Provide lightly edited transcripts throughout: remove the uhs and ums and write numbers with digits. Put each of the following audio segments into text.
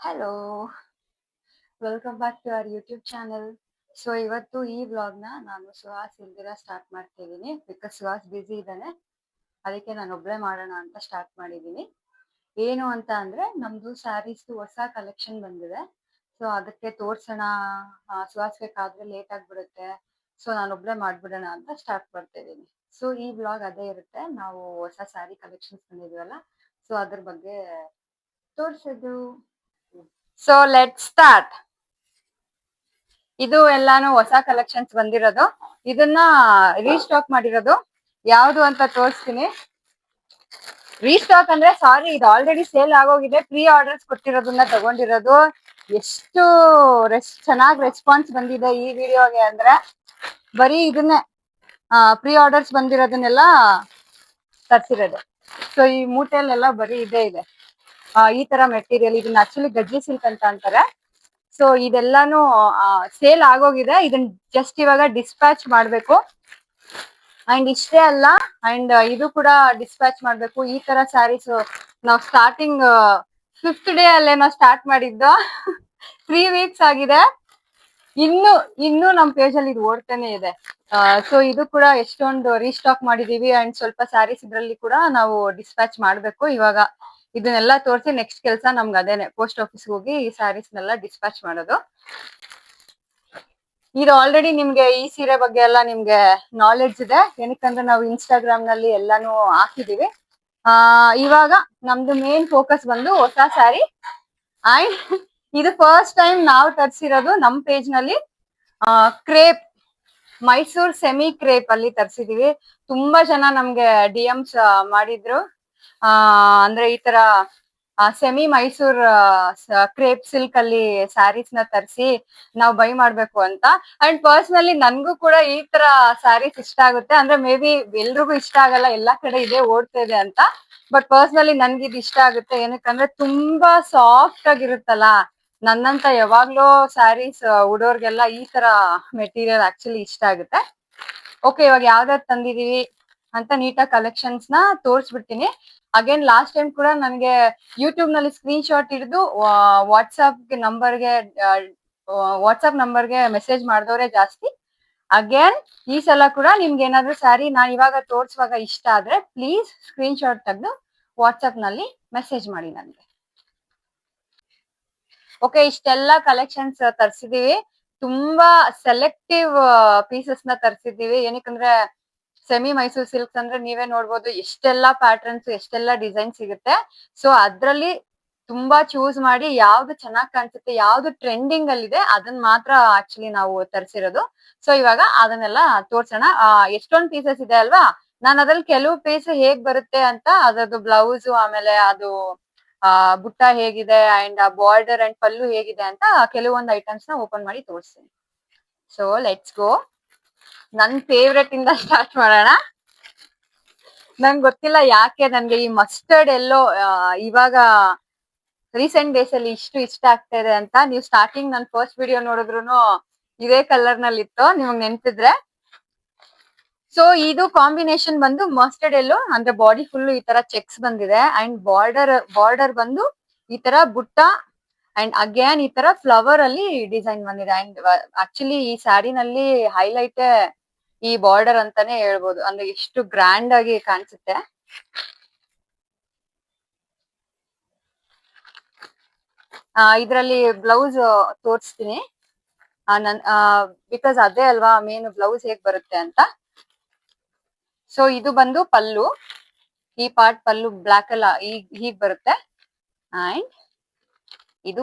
Hello, welcome back to our YouTube channel. So ಇವತ್ತು ಈ ವ್ಲಾಗ್ನ ನಾನು ಸುಹಾಸ್ ಇಲ್ದಿರ ಸ್ಟಾರ್ಟ್ ಮಾಡ್ತಾ ಇದ್ದೀನಿ. ಬಿಕಾಸ್ ಸುಹಾಸ್ ಬ್ಯುಸಿ ಇದ್ದಾನೆ, ಅದಕ್ಕೆ ನಾನು ಒಬ್ಬಳೇ ಮಾಡೋಣ ಅಂತ ಸ್ಟಾರ್ಟ್ ಮಾಡಿದ್ದೀನಿ. ಏನು ಅಂತ ಅಂದ್ರೆ ನಮ್ದು ಸ್ಯಾರೀಸ್ ಹೊಸ ಕಲೆಕ್ಷನ್ ಬಂದಿದೆ. ಸೊ ಅದಕ್ಕೆ ತೋರ್ಸೋಣ, ಸುಹಾಸ್ಗೆ ಕಾದ್ರೆ ಲೇಟ್ ಆಗ್ಬಿಡುತ್ತೆ, ಸೊ ನಾನು ಒಬ್ಬಳೇ ಮಾಡ್ಬಿಡೋಣ ಅಂತ ಸ್ಟಾರ್ಟ್ ಮಾಡ್ತಾ ಇದ್ದೀನಿ. ಸೊ ಈ ವ್ಲಾಗ್ ಅದೇ ಇರುತ್ತೆ, ನಾವು ಹೊಸ ಸ್ಯಾರಿ ಕಲೆಕ್ಷನ್ಸ್ ಬಂದಿದ್ವಲ್ಲ, ಸೊ ಅದ್ರ ಬಗ್ಗೆ ತೋರ್ಸೋದು. So let start. ಇದು ಎಲ್ಲಾನು ಹೊಸ ಕಲೆಕ್ಷನ್ಸ್ ಬಂದಿರೋದು. ಇದನ್ನ ರೀಸ್ಟಾಕ್ ಮಾಡಿರೋದು. ಯಾವ್ದು ಅಂತ ತೋರಿಸ್ತೀನಿ. ರೀಸ್ಟಾಕ್ ಅಂದ್ರೆ ಸಾರಿ, ಇದು ಆಲ್ರೆಡಿ ಸೇಲ್ ಆಗೋಗಿದೆ. ಪ್ರೀ ಆರ್ಡರ್ಸ್ ಕೊಟ್ಟಿರೋದನ್ನ ತಗೊಂಡಿರೋದು. ಎಷ್ಟು ಚೆನ್ನಾಗಿ ರೆಸ್ಪಾನ್ಸ್ ಬಂದಿದೆ ಈ ವಿಡಿಯೋಗೆ ಅಂದ್ರೆ, ಬರೀ ಇದನ್ನೇ ಪ್ರೀ ಆರ್ಡರ್ಸ್ ಬಂದಿರೋದನ್ನೆಲ್ಲ ತರ್ಸಿರೋದು. ಸೊ ಈ ಮೂಟೆಲ್ಲೆಲ್ಲ ಬರೀ ಇದೇ ಇದೆ. ಈ ತರ ಮೆಟೀರಿಯಲ್, ಇದನ್ನ ಆಕ್ಚುಲಿ ಗಜ್ಜಿ ಸಿಲ್ಕ್ ಅಂತ ಅಂತಾರೆ. ಸೊ ಇದೆಲ್ಲಾನು ಸೇಲ್ ಆಗೋಗಿದೆ. ಇದನ್ನ ಜಸ್ಟ್ ಇವಾಗ ಡಿಸ್ಪ್ಯಾಚ್ ಮಾಡ್ಬೇಕು. ಅಂಡ್ ಇಷ್ಟೇ ಅಲ್ಲ, ಅಂಡ್ ಇದು ಕೂಡ ಡಿಸ್ಪ್ಯಾಚ್ ಮಾಡ್ಬೇಕು. ಈ ತರ ಸ್ಯಾರೀಸ್ ನಾವು ಸ್ಟಾರ್ಟಿಂಗ್ 5th ಡೇ ಅಲ್ಲೇ ನಾವು ಸ್ಟಾರ್ಟ್ ಮಾಡಿದ್ದು. 3 ವೀಕ್ಸ್ ಆಗಿದೆ. ಇನ್ನು ನಮ್ ಪೇಜ್ ಅಲ್ಲಿ ಇದು ಓಡ್ತಾನೆ ಇದೆ. ಸೊ ಇದು ಕೂಡ ಎಷ್ಟೊಂದು ರೀಸ್ಟಾಕ್ ಮಾಡಿದೀವಿ. ಅಂಡ್ ಸ್ವಲ್ಪ ಸ್ಯಾರೀಸ್ ಇದ್ರಲ್ಲಿ ಕೂಡ ನಾವು ಡಿಸ್ಪ್ಯಾಚ್ ಮಾಡ್ಬೇಕು. ಇವಾಗ ಇದನ್ನೆಲ್ಲ ತೋರಿಸಿ ನೆಕ್ಸ್ಟ್ ಕೆಲಸ ನಮ್ಗೆ ಅದೇನೆ, ಪೋಸ್ಟ್ ಆಫೀಸ್ ಹೋಗಿ ಈ ಸ್ಯಾರೀಸ್ನೆಲ್ಲ ಡಿಸ್ಪ್ಯಾಚ್ ಮಾಡೋದು. ಇದು ಆಲ್ರೆಡಿ ನಿಮ್ಗೆ ಈ ಸೀರೆ ಬಗ್ಗೆ ಎಲ್ಲ ನಿಮ್ಗೆ ನಾಲೆಡ್ಜ್ ಇದೆ, ಏನಕ್ಕಂದ್ರೆ ನಾವು ಇನ್ಸ್ಟಾಗ್ರಾಮ್ ನಲ್ಲಿ ಎಲ್ಲಾನು ಹಾಕಿದೀವಿ. ಇವಾಗ ನಮ್ದು ಮೇನ್ ಫೋಕಸ್ ಬಂದು ಹೊಸ ಸ್ಯಾರಿ. ಅಂಡ್ ಇದು ಫಸ್ಟ್ ಟೈಮ್ ನಾವು ತರ್ಸಿರೋದು ನಮ್ ಪೇಜ್ ನಲ್ಲಿ. ಕ್ರೇಪ್, ಮೈಸೂರ್ ಸೆಮಿ ಕ್ರೇಪ್ ಅಲ್ಲಿ ತರ್ಸಿದೀವಿ. ತುಂಬಾ ಜನ ನಮ್ಗೆ ಡಿಎಮ್ಸ್ ಮಾಡಿದ್ರು. ಅಂದ್ರೆ ಈ ತರ ಸೆಮಿ ಮೈಸೂರ್ ಕ್ರೇಪ್ ಸಿಲ್ಕ್ ಅಲ್ಲಿ ಸ್ಯಾರೀಸ್ ನ ತರಿಸಿ ನಾವು ಬೈ ಮಾಡ್ಬೇಕು ಅಂತ. ಅಂಡ್ ಪರ್ಸನಲಿ ನನ್ಗೂ ಕೂಡ ಈ ತರ ಸ್ಯಾರೀಸ್ ಇಷ್ಟ ಆಗುತ್ತೆ. ಅಂದ್ರೆ ಮೇ ಬಿ ಎಲ್ರಿಗೂ ಇಷ್ಟ ಆಗಲ್ಲ, ಎಲ್ಲಾ ಕಡೆ ಇದೆ ಓಡ್ತಾ ಇದೆ ಅಂತ. ಬಟ್ ಪರ್ಸನಲಿ ನನ್ಗೆ ಇದು ಇಷ್ಟ ಆಗುತ್ತೆ. ಏನಕ್ಕಂದ್ರೆ ತುಂಬಾ ಸಾಫ್ಟ್ ಆಗಿರುತ್ತಲ್ಲ. ನನ್ನಂತ ಯಾವಾಗ್ಲೂ ಸ್ಯಾರೀಸ್ ಉಡೋರ್ಗೆಲ್ಲ ಈ ತರ ಮೆಟೀರಿಯಲ್ ಆಕ್ಚುಲಿ ಇಷ್ಟ ಆಗುತ್ತೆ. ಓಕೆ, ಇವಾಗ ಯಾವ್ದಾದ್ರು ತಂದಿದೀವಿ ಅಂತ ನೀಟಾಗಿ ಕಲೆಕ್ಷನ್ಸ್ ನ ತೋರಿಸ್ಬಿಡ್ತೀನಿ. ಅಗೇನ್ ಲಾಸ್ಟ್ ಟೈಮ್ ಕೂಡ ನನಗೆ ಯೂಟ್ಯೂಬ್ ನಲ್ಲಿ ಸ್ಕ್ರೀನ್ ಶಾಟ್ ಹಿಡಿದು ವಾಟ್ಸ್ಆಪ್ ನಂಬರ್ಗೆ ಮೆಸೇಜ್ ಮಾಡಿದವರೇ ಜಾಸ್ತಿ. ಅಗೇನ್ ಈ ಸಲ ಕೂಡ ನಿಮ್ಗೆ ಏನಾದ್ರು ಸ್ಯಾರಿ ನಾನು ಇವಾಗ ತೋರಿಸುವಾಗ ಇಷ್ಟ ಆದ್ರೆ ಪ್ಲೀಸ್ ಸ್ಕ್ರೀನ್ ಶಾಟ್ ತೆಗೆದು ವಾಟ್ಸ್ಆಪ್ ನಲ್ಲಿ ಮೆಸೇಜ್ ಮಾಡಿ ನನಗೆ. ಓಕೆ, ಇಷ್ಟೆಲ್ಲ ಕಲೆಕ್ಷನ್ಸ್ ತರ್ಸಿದೀವಿ. ತುಂಬಾ ಸೆಲೆಕ್ಟಿವ್ ಪೀಸಸ್ ನ ತರ್ಸಿದೀವಿ. ಏನಕ್ಕಂದ್ರೆ ಸೆಮಿ ಮೈಸೂರ್ ಸಿಲ್ಕ್ಸ್ ಅಂದ್ರೆ ನೀವೇ ನೋಡ್ಬೋದು ಎಷ್ಟೆಲ್ಲಾ ಪ್ಯಾಟರ್ನ್ಸ್, ಎಷ್ಟೆಲ್ಲಾ ಡಿಸೈನ್ ಸಿಗುತ್ತೆ. ಸೊ ಅದ್ರಲ್ಲಿ ತುಂಬಾ ಚೂಸ್ ಮಾಡಿ ಯಾವ್ದು ಚೆನ್ನಾಗ್ ಕಾಣಿಸುತ್ತೆ, ಯಾವ್ದು ಟ್ರೆಂಡಿಂಗ್ ಅಲ್ಲಿ ಇದೆ ಅದನ್ನ ಮಾತ್ರ ಆಕ್ಚುಲಿ ನಾವು ತರ್ಸಿರೋದು. ಸೊ ಇವಾಗ ಅದನ್ನೆಲ್ಲ ತೋರ್ಸೋಣ. ಎಷ್ಟೊಂದ್ ಪೀಸಸ್ ಇದೆ ಅಲ್ವಾ, ನಾನು ಅದ್ರಲ್ಲಿ ಕೆಲವು ಪೀಸ್ ಹೇಗ್ ಬರುತ್ತೆ ಅಂತ, ಅದ್ರದ್ದು ಬ್ಲೌಸ್, ಆಮೇಲೆ ಅದು ಬುಟ್ಟ ಹೇಗಿದೆ, ಅಂಡ್ ಬಾರ್ಡರ್ ಅಂಡ್ ಪಲ್ಲು ಹೇಗಿದೆ ಅಂತ ಕೆಲವೊಂದು ಐಟಮ್ಸ್ ನ ಓಪನ್ ಮಾಡಿ ತೋರಿಸ್ತೀನಿ. So let's go. ನನ್ ಫೇವ್ರೆಟ್ ಇಂದ ಸ್ಟಾರ್ಟ್ ಮಾಡೋಣ. ನಂಗೆ ಗೊತ್ತಿಲ್ಲ ಯಾಕೆ ನನ್ಗೆ ಈ ಮಸ್ಟರ್ಡ್ ಎಲ್ಲೋ ಇವಾಗ ರೀಸೆಂಟ್ ಡೇಸ್ ಅಲ್ಲಿ ಇಷ್ಟ ಆಗ್ತಾ ಇದೆ ಅಂತ. ನೀವು ಸ್ಟಾರ್ಟಿಂಗ್ ನನ್ ಫಸ್ಟ್ ವಿಡಿಯೋ ನೋಡಿದ್ರು ಇದೇ ಕಲರ್ ನಲ್ಲಿ ಇತ್ತು, ನಿಮಗ್ ನೆನ್ಪಿದ್ರೆ. ಸೊ ಇದು ಕಾಂಬಿನೇಷನ್ ಬಂದು ಮಸ್ಟರ್ಡ್ ಎಲ್ಲೋ, ಅಂದ್ರೆ ಬಾಡಿ ಫುಲ್ ಈ ತರ ಚೆಕ್ಸ್ ಬಂದಿದೆ. ಅಂಡ್ ಬಾರ್ಡರ್ ಬಂದು ಈ ತರ ಬುಟ್ಟ, ಅಂಡ್ ಅಗೇನ್ ಈ ತರ ಫ್ಲವರ್ ಅಲ್ಲಿ ಡಿಸೈನ್ ಬಂದಿದೆ. ಅಂಡ್ ಆಕ್ಚುಲಿ ಈ ಸ್ಯಾರಿನಲ್ಲಿ ಹೈಲೈಟ್ ಈ ಬಾರ್ಡರ್ ಅಂತಾನೆ ಹೇಳ್ಬೋದು. ಅಂದ್ರೆ ಎಷ್ಟು ಗ್ರ್ಯಾಂಡ್ ಆಗಿ ಕಾಣಿಸುತ್ತೆ. ಇದ್ರಲ್ಲಿ ಬ್ಲೌಸ್ ತೋರಿಸ್ತೀನಿ ಬಿಕಾಸ್ ಅದೇ ಅಲ್ವಾ ಮೇನ್, ಬ್ಲೌಸ್ ಹೇಗ್ ಬರುತ್ತೆ ಅಂತ. ಸೊ ಇದು ಬಂದು ಪಲ್ಲು, ಈ ಪಾರ್ಟ್ ಪಲ್ಲು ಬ್ಲಾಕ್ ಅಲ್ಲ ಹೀಗ್ ಬರುತ್ತೆ. ಅಂಡ್ ಇದು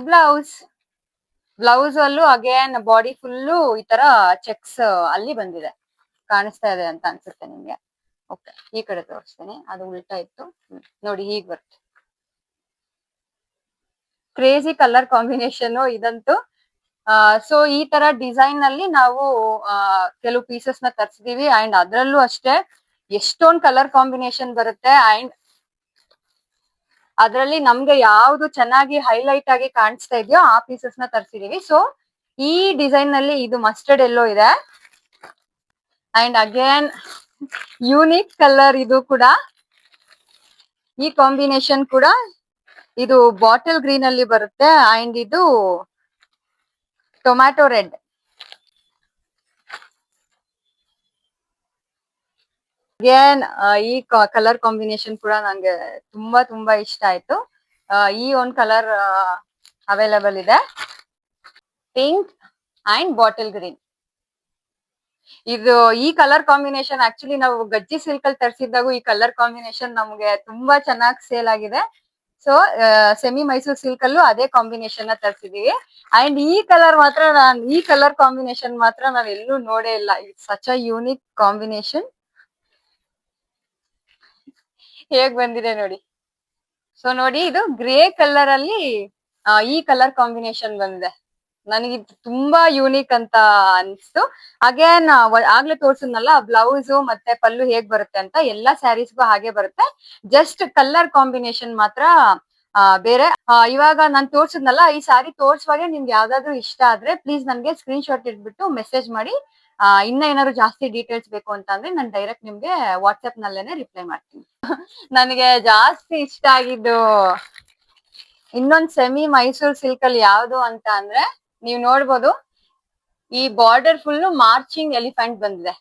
ಬ್ಲೌಸ್ ಅಲ್ಲೂ ಅಗೇನ್ ಬಾಡಿ ಫುಲ್ಲು ಈ ತರ ಚೆಕ್ಸ್ ಅಲ್ಲಿ ಬಂದಿದೆ. ಕಾಣಿಸ್ತಾ ಇದೆ ಅಂತ ಅನ್ಸುತ್ತೆ ನಿಮ್ಗೆ. ಓಕೆ, ಈ ಕಡೆ ತೋರಿಸ್ತೀನಿ, ಅದು ಉಲ್ಟಾ ಇತ್ತು. ನೋಡಿ ಹೀಗ್ ಬರುತ್ತೆ. ಕ್ರೇಜಿ ಕಲರ್ ಕಾಂಬಿನೇಷನ್ ಇದಂತೂ. ಸೊ ಈ ತರ ಡಿಸೈನ್ ಅಲ್ಲಿ ನಾವು ಕೆಲವು ಪೀಸಸ್ ನ ತರ್ಸಿದೀವಿ. ಅಂಡ್ ಅದ್ರಲ್ಲೂ ಅಷ್ಟೇ ಎಷ್ಟೊಂದ್ ಕಲರ್ ಕಾಂಬಿನೇಷನ್ ಬರುತ್ತೆ. ಅಂಡ್ ಅದ್ರಲ್ಲಿ ನಮ್ಗೆ ಯಾವ್ದು ಚೆನ್ನಾಗಿ ಹೈಲೈಟ್ ಆಗಿ ಕಾಣಿಸ್ತಾ ಇದೆಯೋ ಆ ಪೀಸಸ್ ನ ತರ್ಸಿದೀವಿ. ಸೊ ಈ ಡಿಸೈನ್ ನಲ್ಲಿ ಇದು ಮಸ್ಟರ್ಡ್ ಎಲ್ಲೋ ಇದೆ. ಅಂಡ್ ಅಗೇನ್ ಯೂನಿಕ್ ಕಲರ್ ಇದು ಕೂಡ. ಈ ಕಾಂಬಿನೇಷನ್ ಕೂಡ ಇದು ಬಾಟಲ್ ಗ್ರೀನ್ ಅಲ್ಲಿ ಬರುತ್ತೆ ಅಂಡ್ ಇದು ಟೊಮ್ಯಾಟೊ ರೆಡ್. ಅಗೇನ್ ಈ ಕಲರ್ ಕಾಂಬಿನೇಷನ್ ಕೂಡ ನಂಗೆ ತುಂಬಾ ತುಂಬಾ ಇಷ್ಟ ಆಯ್ತು. ಈ ಒಂದ್ ಕಲರ್ ಅವೈಲಬಲ್ ಇದೆ, ಪಿಂಕ್ ಅಂಡ್ ಬಾಟಲ್ ಗ್ರೀನ್. ಇದು ಈ ಕಲರ್ ಕಾಂಬಿನೇಷನ್ ಆಕ್ಚುಲಿ ನಾವು ಗಜ್ಜಿ ಸಿಲ್ಕ್ ಅಲ್ಲಿ ತರಿಸಿದ್ದಾಗೂ ಈ ಕಲರ್ ಕಾಂಬಿನೇಷನ್ ನಮ್ಗೆ ತುಂಬಾ ಚೆನ್ನಾಗಿ ಸೇಲ್ ಆಗಿದೆ. ಸೊ ಸೆಮಿ ಮೈಸೂರ್ ಸಿಲ್ಕ್ ಅಲ್ಲೂ ಅದೇ ಕಾಂಬಿನೇಷನ್ ನ ತರಿಸಿದೀವಿ. ಅಂಡ್ ಈ ಕಲರ್ ಕಾಂಬಿನೇಷನ್ ಮಾತ್ರ ನಾವ್ ಎಲ್ಲೂ ನೋಡೇ ಇಲ್ಲ. It's such a unique combination. ಹೇಗ್ ಬಂದಿದೆ ನೋಡಿ. ಸೊ ನೋಡಿ, ಇದು ಗ್ರೇ ಕಲರ್ ಅಲ್ಲಿ ಈ ಕಲರ್ ಕಾಂಬಿನೇಷನ್ ಬಂದಿದೆ. ನನಗೆ ತುಂಬಾ ಯೂನಿಕ್ ಅಂತ ಅನ್ಸ್ತು. ಅಗೇನ್ ಆಗ್ಲೇ ತೋರ್ಸಿದ್ನಲ್ಲ ಬ್ಲೌಸ್ ಮತ್ತೆ ಪಲ್ಲು ಹೇಗ್ ಬರುತ್ತೆ ಅಂತ, ಎಲ್ಲಾ ಸ್ಯಾರೀಸ್ಗೂ ಹಾಗೆ ಬರುತ್ತೆ. ಜಸ್ಟ್ ಕಲರ್ ಕಾಂಬಿನೇಷನ್ ಮಾತ್ರ ಬೇರೆ. ಇವಾಗ ನಾನ್ ತೋರ್ಸಿದ್ನಲ್ಲ, ಈ ಸಾರಿ ತೋರ್ಸುವಾಗೆ ನಿಮ್ಗೆ ಯಾವ್ದಾದ್ರು ಇಷ್ಟ ಆದ್ರೆ ಪ್ಲೀಸ್ ನನ್ಗೆ ಸ್ಕ್ರೀನ್ ಶಾಟ್ ಇಟ್ಬಿಟ್ಟು ಮೆಸೇಜ್ ಮಾಡಿ. ಇನ್ನ ಏನಾದ್ರು ಜಾಸ್ತಿ ಡೀಟೇಲ್ಸ್ ಬೇಕು ಅಂತ ಅಂದ್ರೆ ನಾನು ಡೈರೆಕ್ಟ್ ನಿಮ್ಗೆ ವಾಟ್ಸ್ಆಪ್ ನಲ್ಲೇನೆ ರಿಪ್ಲೈ ಮಾಡ್ತೀನಿ. ನನಗೆ ಜಾಸ್ತಿ ಇಷ್ಟ ಆಗಿದ್ದು ಇನ್ನೊಂದ್ ಸೆಮಿ ಮೈಸೂರ್ ಸಿಲ್ಕ್ ಅಲ್ಲಿ ಯಾವ್ದು ಅಂತ ಅಂದ್ರೆ, ನೀವ್ ನೋಡ್ಬೋದು ಈ ಬಾರ್ಡರ್ ಫುಲ್ ಮಾರ್ಚಿಂಗ್ ಎಲಿಫೆಂಟ್ ಬಂದಿದೆ.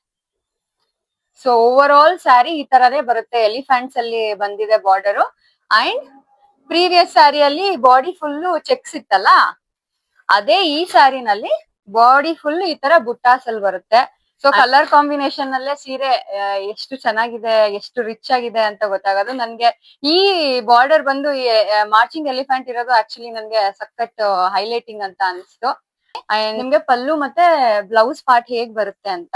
ಸೊ ಓವರ್ ಆಲ್ ಸ್ಯಾರಿ ಈ ತರನೇ ಬರುತ್ತೆ, ಎಲಿಫೆಂಟ್ಸ್ ಅಲ್ಲಿ ಬಂದಿದೆ ಬಾರ್ಡರ್. ಅಂಡ್ ಪ್ರೀವಿಯಸ್ ಸ್ಯಾರಿಯಲ್ಲಿ ಬಾಡಿ ಫುಲ್ ಚೆಕ್ಸ್ ಇತ್ತಲ್ಲ, ಅದೇ ಈ ಸ್ಯಾರಿನಲ್ಲಿ ಬಾಡಿ ಫುಲ್ ಈ ತರ ಬುಟ್ಟಾಸ್ ಅಲ್ಲಿ ಬರುತ್ತೆ. ಸೊ ಕಲರ್ ಕಾಂಬಿನೇಷನ್ ಅಲ್ಲೇ ಸೀರೆ ಎಷ್ಟು ಚೆನ್ನಾಗಿದೆ, ಎಷ್ಟು ರಿಚ್ ಆಗಿದೆ ಅಂತ ಗೊತ್ತಾಗೋದು. ನನ್ಗೆ ಈ ಬಾರ್ಡರ್ ಬಂದು ಮಾರ್ಚಿಂಗ್ ಎಲಿಫೆಂಟ್ ಇರೋದು ಆಕ್ಚುಲಿ ನನ್ಗೆ ಸಖತ್ ಹೈಲೈಟಿಂಗ್ ಅಂತ ಅನಿಸ್ತು. ನಿಮ್ಗೆ ಪಲ್ಲು ಮತ್ತೆ ಬ್ಲೌಸ್ ಪಾರ್ಟ್ ಹೇಗ್ ಬರುತ್ತೆ ಅಂತ.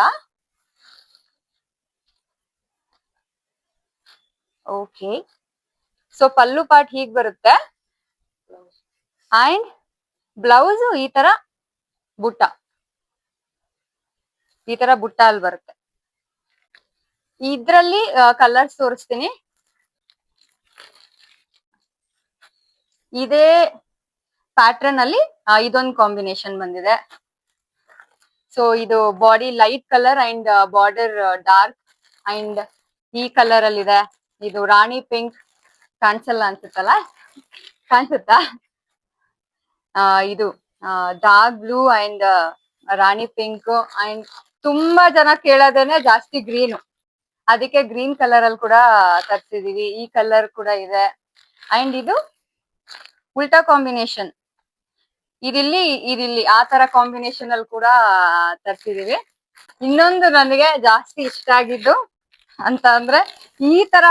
ಓಕೆ, ಸೊ ಪಲ್ಲು ಪಾರ್ಟ್ ಹೀಗ್ ಬರುತ್ತೆ ಅಂಡ್ ಬ್ಲೌಸ್ ಈ ತರ ಬುಟ್ಟ ಅಲ್ಲಿ ಬರುತ್ತೆ. ಇದ್ರಲ್ಲಿ ಕಲರ್ಸ್ ತೋರಿಸ್ತೀನಿ. ಇದೇ ಪ್ಯಾಟರ್ನ್ ಅಲ್ಲಿ ಇದೊಂದು ಕಾಂಬಿನೇಷನ್ ಬಂದಿದೆ. ಸೊ ಇದು body light colour and border dark and ಈ ಕಲರ್ ಅಲ್ಲಿ ಇದೆ. ಇದು ರಾಣಿ ಪಿಂಕ್, ಕಾಣಿಸಲ್ಲ ಅನ್ಸುತ್ತಲ್ಲ, ಕಾಣಿಸುತ್ತಾ? ಇದು dark blue and Rani pink and ತುಂಬಾ ಜನ ಕೇಳೋದೇನೆ ಜಾಸ್ತಿ ಗ್ರೀನ್, ಅದಕ್ಕೆ ಗ್ರೀನ್ ಕಲರ್ ಅಲ್ಲಿ ಕೂಡ ತರ್ಸಿದೀವಿ. ಈ ಕಲರ್ ಕೂಡ ಇದೆ ಅಂಡ್ ಇದು ಉಲ್ಟಾ ಕಾಂಬಿನೇಷನ್, ಇದಿಲ್ಲಿ ಆ ತರ ಕಾಂಬಿನೇಷನ್ ಅಲ್ಲಿ ಕೂಡ ತರ್ಸಿದೀವಿ. ಇನ್ನೊಂದು ನನಗೆ ಜಾಸ್ತಿ ಇಷ್ಟ ಆಗಿದ್ದು ಅಂತ ಅಂದ್ರೆ, ಈ ತರ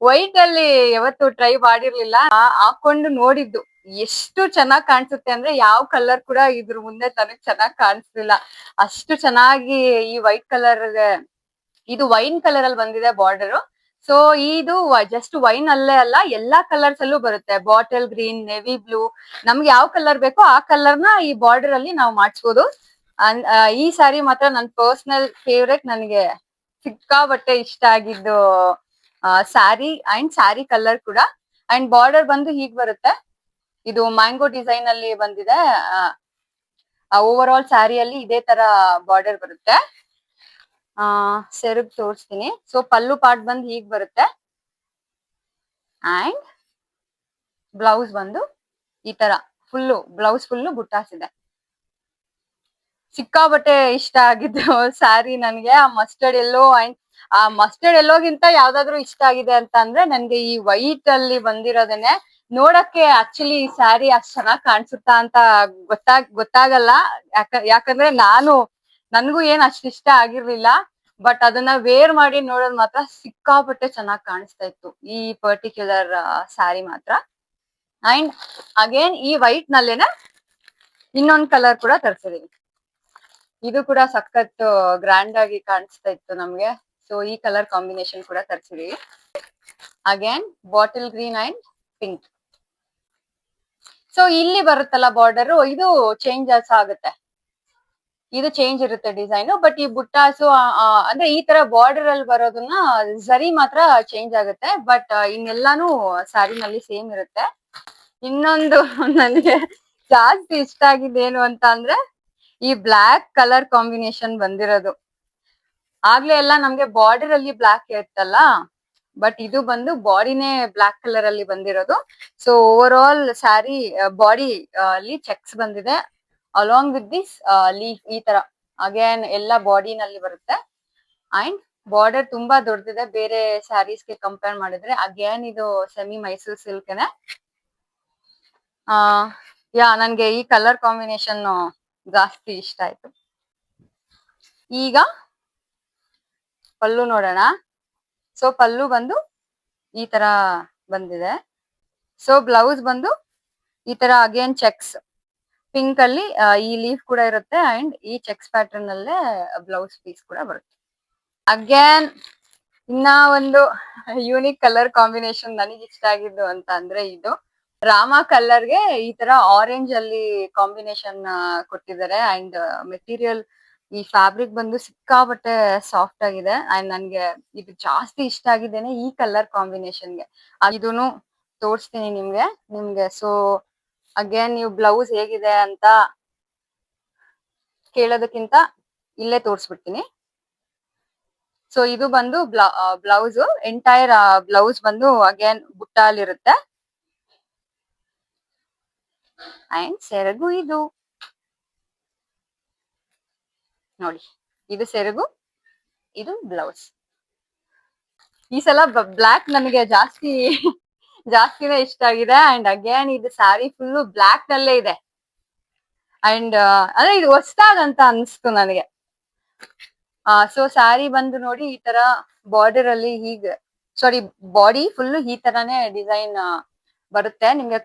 ವೈಟ್ ಅಲ್ಲಿ ಯಾವತ್ತು ಟ್ರೈ ಮಾಡಿರ್ಲಿಲ್ಲ, ಹಾಕೊಂಡು ನೋಡಿದ್ದು ಎಷ್ಟು ಚೆನ್ನಾಗ್ ಕಾಣಿಸುತ್ತೆ ಅಂದ್ರೆ ಯಾವ ಕಲರ್ ಕೂಡ ಇದ್ರ ಮುಂದೆ ತನಗ್ ಚೆನ್ನಾಗ್ ಕಾಣಿಸ್ಲಿಲ್ಲ. ಅಷ್ಟು ಚೆನ್ನಾಗಿ ಈ ವೈಟ್ ಕಲರ್, ಇದು ವೈನ್ ಕಲರ್ ಅಲ್ಲಿ ಬಂದಿದೆ ಬಾರ್ಡರ್. ಸೊ ಇದು ಜಸ್ಟ್ ವೈನ್ ಅಲ್ಲೇ ಅಲ್ಲ, ಎಲ್ಲಾ ಕಲರ್ಸ್ ಅಲ್ಲೂ ಬರುತ್ತೆ. ಬಾಟಲ್ ಗ್ರೀನ್, ನೆವಿ ಬ್ಲೂ, ನಮ್ಗೆ ಯಾವ ಕಲರ್ ಬೇಕೋ ಆ ಕಲರ್ ನ ಈ ಬಾರ್ಡರ್ ಅಲ್ಲಿ ನಾವು ಮಾಡಿಸ್ಬೋದು. ಈ ಸಾರಿ ಮಾತ್ರ ನನ್ ಪರ್ಸನಲ್ ಫೇವ್ರೆಟ್, ನನಗೆ ಸಿಕ್ಕಾಬಟ್ಟೆ ಇಷ್ಟ ಆಗಿದ್ದು ಸ್ಯಾರಿ ಅಂಡ್ ಸ್ಯಾರಿ ಕಲರ್ ಕೂಡ. ಅಂಡ್ ಬಾರ್ಡರ್ ಬಂದು ಹೀಗ್ ಬರುತ್ತೆ, ಇದು ಮ್ಯಾಂಗೋ ಡಿಸೈನ್ ಅಲ್ಲಿ ಬಂದಿದೆ. ಓವರ್ ಆಲ್ ಸ್ಯಾರಿಯಲ್ಲಿ ಇದೇ ತರ ಬಾರ್ಡರ್ ಬರುತ್ತೆ. ಸೆರಗ್ ತೋರಿಸ್ತೀನಿ. ಸೊ ಪಲ್ಲು ಪಾರ್ಟ್ ಬಂದು ಹೀಗ್ ಬರುತ್ತೆ ಅಂಡ್ ಬ್ಲೌಸ್ ಬಂದು ಈ ತರ ಬ್ಲೌಸ್ ಫುಲ್ಲು ಬುಟ್ಟಾಸ್ ಇದೆ. ಸಿಕ್ಕಾಬಟ್ಟೆ ಇಷ್ಟ ಆಗಿದ್ದು ಸ್ಯಾರಿ ನನ್ಗೆ. ಆ ಮಸ್ಟರ್ಡ್ ಎಲ್ಲೋ ಅಂಡ್ ಆ ಮಸ್ಟರ್ಡ್ ಎಲ್ಲೋಗಿಂತ ಯಾವ್ದಾದ್ರು ಇಷ್ಟ ಆಗಿದೆ ಅಂತ ಅಂದ್ರೆ ನನ್ಗೆ ಈ ವೈಟ್ ಅಲ್ಲಿ ಬಂದಿರೋದನ್ನೇ. ನೋಡಕ್ಕೆ ಆಕ್ಚುಲಿ ಈ ಸ್ಯಾರಿ ಅಷ್ಟ್ ಚೆನ್ನಾಗ್ ಕಾಣಿಸುತ್ತಾ ಅಂತ ಗೊತ್ತಾಗಲ್ಲ, ಯಾಕಂದ್ರೆ ನನ್ಗೂ ಏನ್ ಅಷ್ಟ್ ಇಷ್ಟ ಆಗಿರ್ಲಿಲ್ಲ. ಬಟ್ ಅದನ್ನ ವೇರ್ ಮಾಡಿ ನೋಡೋದ್ ಮಾತ್ರ ಸಿಕ್ಕಾಪಟ್ಟೆ ಚೆನ್ನಾಗ್ ಕಾಣಿಸ್ತಾ ಇತ್ತು ಈ ಪರ್ಟಿಕ್ಯುಲರ್ ಸ್ಯಾರಿ ಮಾತ್ರ. ಅಂಡ್ ಅಗೇನ್ ಈ ವೈಟ್ ನಲ್ಲೇನೆ ಇನ್ನೊಂದ್ ಕಲರ್ ಕೂಡ ತರ್ಸಿದೀವಿ. ಇದು ಕೂಡ ಸಖತ್ ಗ್ರ್ಯಾಂಡ್ ಆಗಿ ಕಾಣಿಸ್ತಾ ಇತ್ತು ನಮ್ಗೆ. ಸೊ ಈ ಕಲರ್ ಕಾಂಬಿನೇಷನ್ ಕೂಡ ತರ್ಸಿದೀವಿ. Again bottle green and pink. So ಇಲ್ಲಿ ಬರುತ್ತಲ್ಲ ಬಾರ್ಡರ್, ಇದು ಚೇಂಜಸ್ ಆಗುತ್ತೆ, ಇದು ಚೇಂಜ್ ಇರುತ್ತೆ ಡಿಸೈನ್. ಬಟ್ ಈ ಬುಟ್ಟಾಸು ಅಂದ್ರೆ ಈ ತರ ಬಾರ್ಡರ್ ಅಲ್ಲಿ ಬರೋದನ್ನ ಝರಿ ಮಾತ್ರ ಚೇಂಜ್ ಆಗುತ್ತೆ. ಬಟ್ ಇನ್ನೆಲ್ಲಾನು ಸ್ಯಾರಿನಲ್ಲಿ ಸೇಮ್ ಇರುತ್ತೆ. ಇನ್ನೊಂದು ನನಗೆ ಜಾಸ್ತಿ ಇಷ್ಟ ಆಗಿದ್ದೇನು ಅಂತ ಅಂದ್ರೆ, ಈ ಬ್ಲಾಕ್ ಕಲರ್ ಕಾಂಬಿನೇಷನ್ ಬಂದಿರೋದು. ಆಗ್ಲೇ ಎಲ್ಲ ನಮ್ಗೆ ಬಾರ್ಡರ್ ಅಲ್ಲಿ ಬ್ಲಾಕ್ ಇರುತ್ತಲ್ಲ, ಬಟ್ ಇದು ಬಂದು ಬಾಡಿನೇ ಬ್ಲಾಕ್ ಕಲರ್ ಅಲ್ಲಿ ಬಂದಿರೋದು. So overall sari body ಅಲ್ಲಿ ಚೆಕ್ಸ್ ಬಂದಿದೆ ಅಲಾಂಗ್ ವಿತ್ ದಿಸ್ ಲೀಫ್ ಈ ತರ ಅಗೇನ್ ಎಲ್ಲ ಬಾಡಿನಲ್ಲಿ ಬರುತ್ತೆ. ಅಂಡ್ ಬಾರ್ಡರ್ ತುಂಬಾ ದೊಡ್ಡದಿದೆ ಬೇರೆ ಸ್ಯಾರೀಸ್ಗೆ ಕಂಪೇರ್ ಮಾಡಿದ್ರೆ. ಅಗೇನ್ ಇದು ಸೆಮಿ ಮೈಸೂರ್ ಸಿಲ್ಕ್ನೆ. ಯಾ ನನ್ಗೆ ಈ ಕಲರ್ ಕಾಂಬಿನೇಷನ್ ಜಾಸ್ತಿ ಇಷ್ಟ ಆಯ್ತು. ಈಗ ಪಲ್ಲು ನೋಡೋಣ. ಸೊ ಪಲ್ಲು ಬಂದು ಈ ತರ ಬಂದಿದೆ. ಸೊ ಬ್ಲೌಸ್ ಬಂದು ಈ ತರ ಅಗೇನ್ ಚೆಕ್ಸ್ ಪಿಂಕ್ ಅಲ್ಲಿ ಈ ಲೀಫ್ ಕೂಡ ಇರುತ್ತೆ ಅಂಡ್ ಈ ಚೆಕ್ಸ್ ಪ್ಯಾಟರ್ನ್ ಅಲ್ಲೇ ಬ್ಲೌಸ್ ಪೀಸ್ ಕೂಡ ಬರುತ್ತೆ. ಅಗೇನ್ ಇನ್ನ ಒಂದು ಯೂನಿಕ್ ಕಲರ್ ಕಾಂಬಿನೇಷನ್ ನನಗೆ ಇಷ್ಟ ಆಗಿದ್ದು ಅಂತ ಅಂದ್ರೆ ಇದು ರಾಮ ಕಲರ್ಗೆ ಈ ತರ ಆರೆಂಜ್ ಅಲ್ಲಿ ಕಾಂಬಿನೇಷನ್ ಕೊಟ್ಟಿದ್ದಾರೆ. ಅಂಡ್ ಮೆಟೀರಿಯಲ್ ಈ ಫ್ಯಾಬ್ರಿಕ್ ಬಂದು ಸಿಕ್ಕಾಪಟ್ಟೆ ಸಾಫ್ಟ್ ಆಗಿದೆ ಅಂಡ್ ನನ್ಗೆ ಇದು ಜಾಸ್ತಿ ಇಷ್ಟ ಆಗಿದ್ದೇನೆ ಈ ಕಲರ್ ಕಾಂಬಿನೇಷನ್ಗೆ. ಇದೂನು ತೋರಿಸ್ತೀನಿ ನಿಮ್ಗೆ. ಸೊ ಅಗೇನ್ ನೀವು ಬ್ಲೌಸ್ ಹೇಗಿದೆ ಅಂತ ಕೇಳೋದಕ್ಕಿಂತ ಇಲ್ಲೇ ತೋರಿಸ್ಬಿಡ್ತೀನಿ. ಸೊ ಇದು ಬಂದು ಬ್ಲೌಸ್ ಎಂಟೈರ್ ಬ್ಲೌಸ್ ಬಂದು ಅಗೇನ್ ಬುಟ್ಟಾಲಿರುತ್ತೆ ಅಂಡ್ ಸೆರಗು ಇದು ನೋಡಿ, ಇದು ಸೆರಗು, ಇದು ಬ್ಲೌಸ್. ಈ ಸಲ ಬ್ಲಾಕ್ ನನಗೆ ಜಾಸ್ತಿನೇ ಇಷ್ಟ ಆಗಿದೆ. ಅಂಡ್ ಅಗೇನ್ ಇದು ಸ್ಯಾರಿ ಫುಲ್ ಬ್ಲಾಕ್ ನಲ್ಲೇ ಇದೆ. ಅಂಡ್ ಅಂದ್ರೆ ಇದು ಹೊಸದಾಗಂತ ಅನ್ಸ್ತು ನನಗೆ. ಸೊ ಸ್ಯಾರಿ ಬಂದು ನೋಡಿ ಈ ತರ ಬಾರ್ಡರ್ ಅಲ್ಲಿ ಹೀಗೆ ಸಾರಿ ಬಾಡಿ ಫುಲ್ ಈ ತರಾನೇ ಡಿಸೈನ್ ಬರುತ್ತೆ ನಿಮ್ಗೆ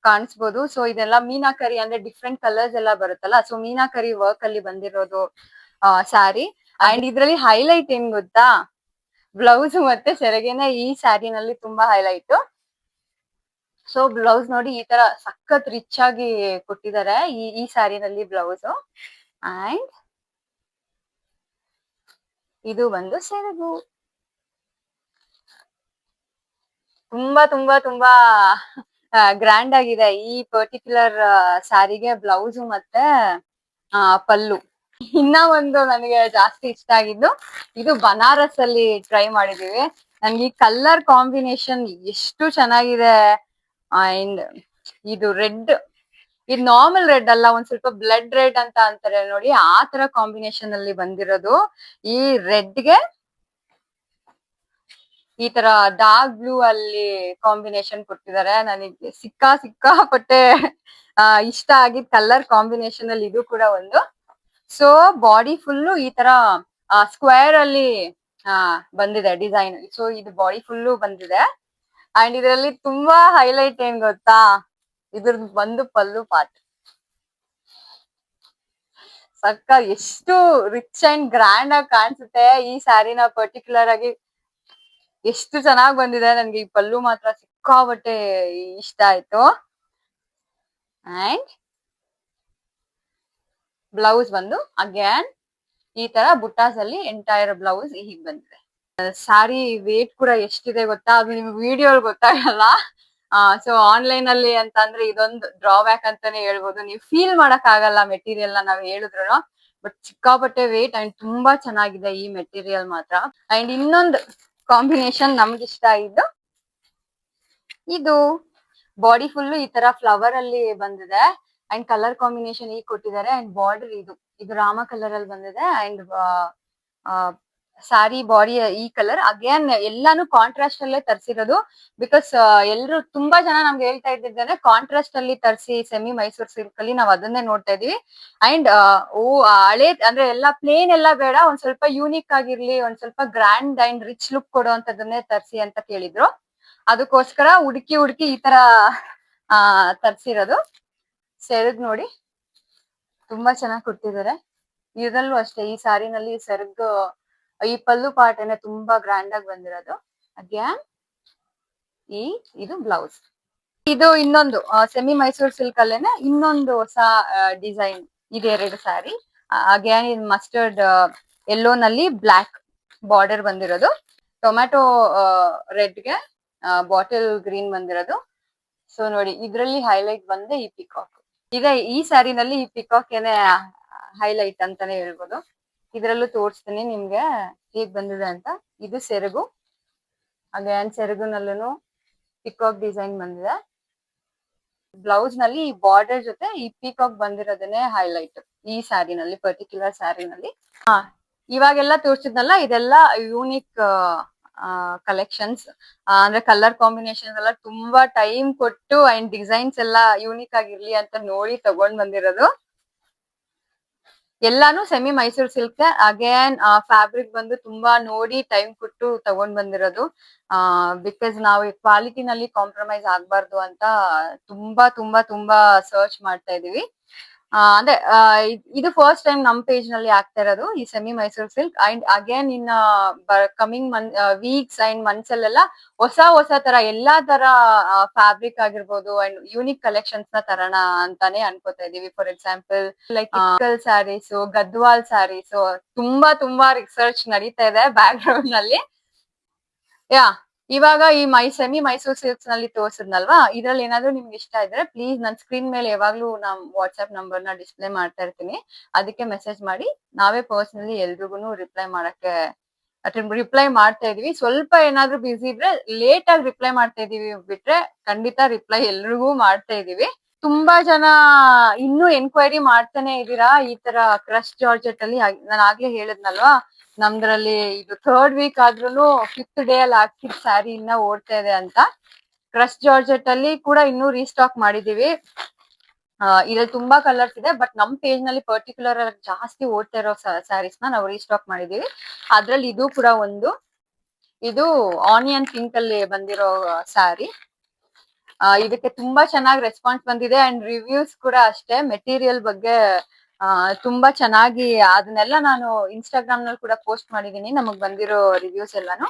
ಕಾಣಿಸ್ಬೋದು. ಸೊ ಇದೆಲ್ಲ ಮೀನಾಕರಿ ಅಂದ್ರೆ ಡಿಫ್ರೆಂಟ್ ಕಲರ್ಸ್ ಎಲ್ಲ ಬರುತ್ತಲ್ಲ. ಸೊ ಮೀನಾಕರಿ ವರ್ಕ್ ಅಲ್ಲಿ ಬಂದಿರೋದು ಸ್ಯಾರಿ. ಅಂಡ್ ಇದ್ರಲ್ಲಿ ಹೈಲೈಟ್ ಏನ್ ಗೊತ್ತಾ, ಬ್ಲೌಸ್ ಮತ್ತೆ ಸೆರಗೇನೆ ಈ ಸ್ಯಾರಿನಲ್ಲಿ ತುಂಬಾ ಹೈಲೈಟ್. ಸೊ ಬ್ಲೌಸ್ ನೋಡಿ ಈ ತರ ಸಖತ್ ರಿಚ್ ಆಗಿ ಕೊಟ್ಟಿದ್ದಾರೆ ಈ ಸ್ಯಾರಿನಲ್ಲಿ ಬ್ಲೌಸ್. ಅಂಡ್ ಇದು ಒಂದು ಸೆರಗು ತುಂಬಾ ತುಂಬಾ ತುಂಬಾ ಗ್ರ್ಯಾಂಡ್ ಆಗಿದೆ ಈ ಪರ್ಟಿಕ್ಯುಲರ್ ಸ್ಯಾರಿಗೆ ಬ್ಲೌಸ್ ಮತ್ತೆ ಪಲ್ಲು. ಇನ್ನ ಒಂದು ನನಗೆ ಜಾಸ್ತಿ ಇಷ್ಟ ಆಗಿದ್ದು ಇದು ಬನಾರಸ್ ಅಲ್ಲಿ ಟ್ರೈ ಮಾಡಿದೀವಿ. ನನ್ಗೆ ಈ ಕಲರ್ ಕಾಂಬಿನೇಷನ್ ಎಷ್ಟು ಚೆನ್ನಾಗಿದೆ. ಅಂಡ್ ಇದು ರೆಡ್, ಇದು ನಾರ್ಮಲ್ ರೆಡ್ ಅಲ್ಲ, ಒಂದ್ ಸ್ವಲ್ಪ ಬ್ಲಡ್ ರೆಡ್ ಅಂತ ಅಂತಾರೆ ನೋಡಿ, ಆ ತರ ಕಾಂಬಿನೇಷನ್ ಅಲ್ಲಿ ಬಂದಿರೋದು. ಈ ರೆಡ್ಗೆ ಈ ತರ ಡಾರ್ಕ್ ಬ್ಲೂ ಅಲ್ಲಿ ಕಾಂಬಿನೇಷನ್ ಕೊಟ್ಟಿದ್ದಾರೆ. ನನಗೆ ಸಿಕ್ಕಾಪಟ್ಟೆ ಇಷ್ಟ ಆಗಿದ್ ಕಲರ್ ಕಾಂಬಿನೇಷನ್ ಅಲ್ಲಿ ಇದು ಕೂಡ ಒಂದು. ಸೊ ಬಾಡಿ ಫುಲ್ಲು ಈ ತರ ಸ್ಕ್ವೇರ್ ಅಲ್ಲಿ ಬಂದಿದೆ ಡಿಸೈನ್. ಸೊ ಇದು ಬಾಡಿ ಫುಲ್ಲು ಬಂದಿದೆ. ಅಂಡ್ ಇದರಲ್ಲಿ ತುಂಬಾ ಹೈಲೈಟ್ ಏನ್ ಗೊತ್ತಾ, ಇದ್ರದ್ದು ಬಂದು ಪಲ್ಲು ಪಾರ್ಟ್ ಎಷ್ಟು ರಿಚ್ ಅಂಡ್ ಗ್ರ್ಯಾಂಡ್ ಆಗಿ ಕಾಣಿಸುತ್ತೆ. ಈ ಸ್ಯಾರಿನ ಪರ್ಟಿಕ್ಯುಲರ್ ಆಗಿ ಎಷ್ಟು ಚೆನ್ನಾಗಿ ಬಂದಿದೆ. ನನ್ಗೆ ಈ ಪಲ್ಲು ಮಾತ್ರ ಸಿಕ್ಕಾಪಟ್ಟೆ ಇಷ್ಟ ಆಯ್ತು. ಅಂಡ್ ಬ್ಲೌಸ್ ಬಂದು ಅಗೇನ್ ಈ ತರ ಬುಟ್ಟಾಸ್ ಅಲ್ಲಿ ಎಂಟೈರ್ ಬ್ಲೌಸ್ ಹೀಗ್ ಬಂದಿದೆ. ಸ್ಯಾರಿ ವೇಟ್ ಕೂಡ ಎಷ್ಟಿದೆ ಗೊತ್ತಾ, ಅದು ನಿಮ್ಗೆ ವಿಡಿಯೋ ಗೊತ್ತಾಗಲ್ಲ. ಸೊ ಆನ್ಲೈನ್ ಅಲ್ಲಿ ಅಂತ ಅಂದ್ರೆ ಇದೊಂದು ಡ್ರಾಬ್ಯಾಕ್ ಅಂತಾನೆ ಹೇಳ್ಬೋದು. ನೀವು ಫೀಲ್ ಮಾಡಕ್ ಆಗಲ್ಲ ಮೆಟೀರಿಯಲ್ ನ ನಾವ್ ಹೇಳಿದ್ರು. ಬಟ್ ಸಿಕ್ಕಾಪಟ್ಟೆ ವೇಟ್ ಅಂಡ್ ತುಂಬಾ ಚೆನ್ನಾಗಿದೆ ಈ ಮೆಟೀರಿಯಲ್ ಮಾತ್ರ. ಅಂಡ್ ಇನ್ನೊಂದು ಕಾಂಬಿನೇಷನ್ ನಮ್ಗೆ ಇಷ್ಟ ಆಗಿದ್ದು ಇದು ಬಾಡಿ ಫುಲ್ ಈ ತರ ಫ್ಲವರ್ ಅಲ್ಲಿ ಬಂದಿದೆ. ಅಂಡ್ ಕಲರ್ ಕಾಂಬಿನೇಷನ್ ಈಗ ಕೊಟ್ಟಿದ್ದಾರೆ. ಅಂಡ್ ಬಾರ್ಡರ್ ಇದು ರಾಮ ಕಲರ್ ಅಲ್ಲಿ ಬಂದಿದೆ. ಅಂಡ್ ಸ್ಯಾರಿ ಬಾಡಿ ಈ ಕಲರ್ ಅಗೇನ್ ಎಲ್ಲಾನು ಕಾಂಟ್ರಾಸ್ಟ್ ಅಲ್ಲೇ ತರಿಸಿರೋದು. ಬಿಕಾಸ್ ಎಲ್ರು ತುಂಬಾ ಜನ ನಮ್ಗೆ ಹೇಳ್ತಾ ಇದ್ದಿದ್ದೇನೆ ಕಾಂಟ್ರಾಸ್ಟ್ ಅಲ್ಲಿ ತರಿಸಿ ಸೆಮಿ ಮೈಸೂರ್ ಸಿಲ್ಕ್ ಅಲ್ಲಿ, ನಾವ್ ಅದನ್ನೇ ನೋಡ್ತಾ ಇದೀವಿ. ಅಂಡ್ ಹಳೆ ಅಂದ್ರೆ ಎಲ್ಲಾ ಪ್ಲೇನ್ ಎಲ್ಲ ಬೇಡ, ಒಂದ್ ಸ್ವಲ್ಪ ಯೂನಿಕ್ ಆಗಿರ್ಲಿ, ಒಂದ್ ಸ್ವಲ್ಪ ಗ್ರ್ಯಾಂಡ್ ಅಂಡ್ ರಿಚ್ ಲುಕ್ ಕೊಡುವಂತದನ್ನೇ ತರಿಸಿ ಅಂತ ಕೇಳಿದ್ರು. ಅದಕ್ಕೋಸ್ಕರ ಹುಡುಕಿ ಈ ತರ ತರ್ಸಿರೋದು. ಸೆರಗ್ ನೋಡಿ ತುಂಬಾ ಚೆನ್ನಾಗಿ ಕೊಟ್ಟಿದ್ದಾರೆ. ಇದ್ರಲ್ಲೂ ಅಷ್ಟೇ ಈ ಸ್ಯಾರಿನಲ್ಲಿ ಸೆರಗ್ ಈ ಪಲ್ಲು ಪಾರ್ಟ್ ಏನೇ ತುಂಬಾ ಗ್ರ್ಯಾಂಡ್ ಆಗಿ ಬಂದಿರೋದು. ಅಗ್ಯಾನ್ ಇದು ಬ್ಲೌಸ್. ಇದು ಇನ್ನೊಂದು ಸೆಮಿ ಮೈಸೂರ್ ಸಿಲ್ಕ್ ಅಲ್ಲೇನೆ ಇನ್ನೊಂದು ಹೊಸ ಡಿಸೈನ್. ಇದೆರಡು ಸ್ಯಾರಿ ಅಗ್ಯಾನ್ ಇದು ಮಸ್ಟರ್ಡ್ ಯೆಲ್ಲೋ ನಲ್ಲಿ ಬ್ಲಾಕ್ ಬಾರ್ಡರ್ ಬಂದಿರೋದು. ಟೊಮ್ಯಾಟೊ ರೆಡ್ಗೆ ಬಾಟಲ್ ಗ್ರೀನ್ ಬಂದಿರೋದು. ಸೊ ನೋಡಿ ಇದ್ರಲ್ಲಿ ಹೈಲೈಟ್ ಬಂದೆ ಈ ಪಿಕಾಕ್ ಇದೆ. ಈ ಸ್ಯಾರಿನಲ್ಲಿ ಈ ಪಿಕಾಕ್ ಏನೇ ಹೈಲೈಟ್ ಅಂತಾನೆ ಹೇಳ್ಬೋದು. ಇದ್ರಲ್ಲೂ ತೋರಿಸ್ತೀನಿ ನಿಮ್ಗೆ ಹೇಗ್ ಬಂದಿದೆ ಅಂತ. ಇದು ಸೆರಗು ಅಗೇನ್ ಸೆರಗುನಲ್ಲೂ ಪಿಕಾಕ್ ಡಿಸೈನ್ ಬಂದಿದೆ. ಬ್ಲೌಸ್ ನಲ್ಲಿ ಈ ಬಾರ್ಡರ್ ಜೊತೆ ಈ ಪಿಕಾಕ್ ಬಂದಿರೋದನ್ನೇ ಹೈಲೈಟ್ ಈ ಸ್ಯಾರಿನಲ್ಲಿ, ಪರ್ಟಿಕ್ಯುಲರ್ ಸ್ಯಾರಿನಲ್ಲಿ. ಇವಾಗೆಲ್ಲ ತೋರ್ಸಿದ್ನಲ್ಲ ಇದೆಲ್ಲ ಯೂನಿಕ್ ಕಲೆಕ್ಷನ್ಸ್. ಅಂದ್ರೆ ಕಲರ್ ಕಾಂಬಿನೇಷನ್ ಎಲ್ಲ ತುಂಬಾ ಟೈಮ್ ಕೊಟ್ಟು ಅಂಡ್ ಡಿಸೈನ್ಸ್ ಎಲ್ಲ ಯೂನಿಕ್ ಆಗಿರ್ಲಿ ಅಂತ ನೋಡಿ ತಗೊಂಡ್ ಬಂದಿರೋದು. ಎಲ್ಲಾನು semi Mysore silk. Again fabric ಬಂದು ತುಂಬಾ ನೋಡಿ ಟೈಮ್ ಕೊಟ್ಟು ತಗೊಂಡ್ ಬಂದಿರೋದು. ಬಿಕಾಸ್ ನಾವು ಕ್ವಾಲಿಟಿನಲ್ಲಿ ಕಾಂಪ್ರಮೈಸ್ ಆಗ್ಬಾರ್ದು ಅಂತ ತುಂಬಾ ತುಂಬಾ ತುಂಬಾ ಸರ್ಚ್ ಮಾಡ್ತಾ ಇದೀವಿ. ಅಂದ್ರೆ ಇದು ಫಸ್ಟ್ ಟೈಮ್ ನಮ್ ಪೇಜ್ ನಲ್ಲಿ ಆಗ್ತಾ ಇರೋದು ಈ semi Mysore silk. And again in coming weeks and months ಅಲ್ಲೆಲ್ಲ ಹೊಸ ತರ ಎಲ್ಲಾ ತರ ಫ್ಯಾಬ್ರಿಕ್ ಆಗಿರ್ಬೋದು ಅಂಡ್ ಯೂನಿಕ್ ಕಲೆಕ್ಷನ್ಸ್ ನ ತರೋಣ ಅಂತಾನೆ ಅನ್ಕೋತಾ ಇದೀವಿ. For example like sarees, Gadwal sarees, ತುಂಬಾ ರಿಸರ್ಚ್ ನಡೀತಾ ಇದೆ ಬ್ಯಾಕ್ ಗ್ರೌಂಡ್ ನಲ್ಲಿ. ಇವಾಗ ಈ ಸೆಮಿ ಮೈಸೂರ್ ಸಿಲ್ಕ್ಸ್ ನಲ್ಲಿ ತೋರ್ಸಿದ್ನಲ್ವಾ, ಇದ್ರಲ್ಲಿ ಏನಾದ್ರು ನಿಮ್ಗೆ ಇಷ್ಟ ಇದ್ರೆ ಪ್ಲೀಸ್ ನನ್ ಸ್ಕ್ರೀನ್ ಮೇಲೆ ಯಾವಾಗ್ಲೂ ನಮ್ ವಾಟ್ಸ್ಆಪ್ ನಂಬರ್ ನ ಡಿಸ್ಪ್ಲೇ ಮಾಡ್ತಾ ಇರ್ತೀನಿ. ಅದಕ್ಕೆ ಮೆಸೇಜ್ ಮಾಡಿ, ನಾವೇ ಪರ್ಸನಲಿ ಎಲ್ರಿಗೂ ರಿಪ್ಲೈ ಮಾಡ್ತಾ ಇದೀವಿ. ಸ್ವಲ್ಪ ಏನಾದ್ರು ಬಿಸಿ ಇದ್ರೆ ಲೇಟ್ ಆಗಿ ರಿಪ್ಲೈ ಮಾಡ್ತಾ ಇದೀವಿ ಬಿಟ್ರೆ ಖಂಡಿತ ರಿಪ್ಲೈ ಎಲ್ರಿಗೂ ಮಾಡ್ತಾ ಇದೀವಿ. ತುಂಬಾ ಜನ ಇನ್ನೂ ಎನ್ಕ್ವೈರಿ ಮಾಡ್ತಾನೆ ಇದೀರಾ ಈ ತರ ಕ್ರಶ್ ಜಾರ್ಜೆಟ್ ಅಲ್ಲಿ. ನಾನು ಆಗ್ಲೇ ಹೇಳಿದ್ನಲ್ವಾ, ನಮ್ದ್ರಲ್ಲಿ ಇದು 3rd ವೀಕ್ ಆದ್ರೂ 5th ಡೇ ಅಲ್ಲಿ ಹಾಕಿದ ಸ್ಯಾರಿ ಇನ್ನ ಓಡ್ತಾ ಇದೆ ಅಂತ. ಕ್ರಶ್ ಜಾರ್ಜೆಟ್ ಅಲ್ಲಿ ಕೂಡ ಇನ್ನೂ ರೀಸ್ಟಾಕ್ ಮಾಡಿದೀವಿ. ಇದ್ರಲ್ಲಿ ತುಂಬಾ ಕಲರ್ಸ್ ಇದೆ, ಬಟ್ ನಮ್ ಪೇಜ್ ನಲ್ಲಿ ಪರ್ಟಿಕ್ಯುಲರ್ ಆಗಿ ಜಾಸ್ತಿ ಓಡ್ತಾ ಇರೋ ಸ್ಯಾರೀಸ್ ನ ನಾವು ರೀಸ್ಟಾಕ್ ಮಾಡಿದೀವಿ. ಅದ್ರಲ್ಲಿ ಇದು ಕೂಡ ಒಂದು. ಇದು ಆನಿಯನ್ ಪಿಂಕ್ ಅಲ್ಲಿ ಬಂದಿರೋ ಸ್ಯಾರಿ. ಇದಕ್ಕೆ ತುಂಬಾ ಚೆನ್ನಾಗಿ ರೆಸ್ಪಾನ್ಸ್ ಬಂದಿದೆ ಅಂಡ್ ರಿವ್ಯೂಸ್ ಕೂಡ ಅಷ್ಟೇ. ಮೆಟೀರಿಯಲ್ ಬಗ್ಗೆ ತುಂಬಾ ಚೆನ್ನಾಗಿ, ಅದನ್ನೆಲ್ಲ ನಾನು ಇನ್ಸ್ಟಾಗ್ರಾಮ್ ನಲ್ಲಿ ಕೂಡ ಪೋಸ್ಟ್ ಮಾಡಿದೀನಿ ನಮಗ್ ಬಂದಿರೋ ರಿವ್ಯೂಸ್ ಎಲ್ಲಾನು.